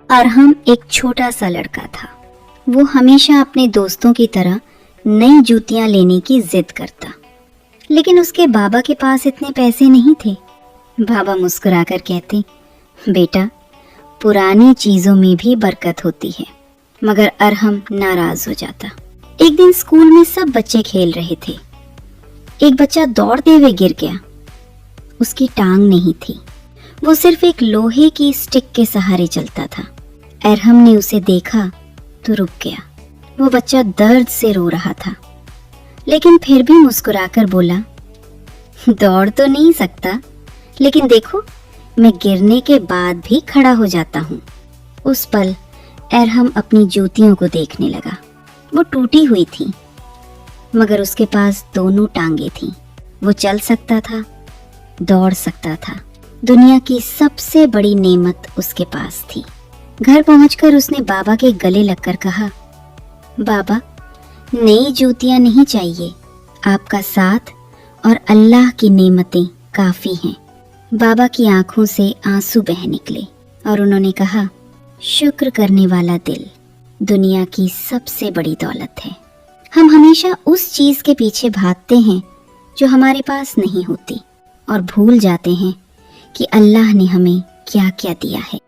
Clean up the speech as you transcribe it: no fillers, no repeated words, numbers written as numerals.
अरहम एक छोटा सा लड़का था। वो हमेशा अपने दोस्तों की तरह नई जूतियां लेने की जिद करता, लेकिन उसके बाबा के पास इतने पैसे नहीं थे। बाबा मुस्कुराकर कहते, बेटा, पुरानी चीजों में भी बरकत होती है। मगर अरहम नाराज हो जाता। एक दिन स्कूल में सब बच्चे खेल रहे थे। एक बच्चा दौड़ते हुए गिर गया। उसकी टांग नहीं थी, वो सिर्फ एक लोहे की स्टिक के सहारे चलता था। अरहम ने उसे देखा तो रुक गया। वो बच्चा दर्द से रो रहा था, लेकिन फिर भी मुस्कुराकर बोला, दौड़ तो नहीं सकता, लेकिन देखो, मैं गिरने के बाद भी खड़ा हो जाता हूँ। उस पल अरहम अपनी जूतियों को देखने लगा। वो टूटी हुई थी, मगर उसके पास दोनों टांगे थीं। वो चल सकता था, दौड़ सकता था। दुनिया की सबसे बड़ी नेमत उसके पास थी। घर पहुंचकर उसने बाबा के गले लगकर कहा, बाबा, नई जूतियां नहीं चाहिए, आपका साथ और अल्लाह की नेमतें काफी हैं। बाबा की आंखों से आंसू बह निकले और उन्होंने कहा, शुक्र करने वाला दिल दुनिया की सबसे बड़ी दौलत है। हम हमेशा उस चीज के पीछे भागते हैं जो हमारे पास नहीं होती, और भूल जाते हैं कि अल्लाह ने हमें क्या क्या दिया है।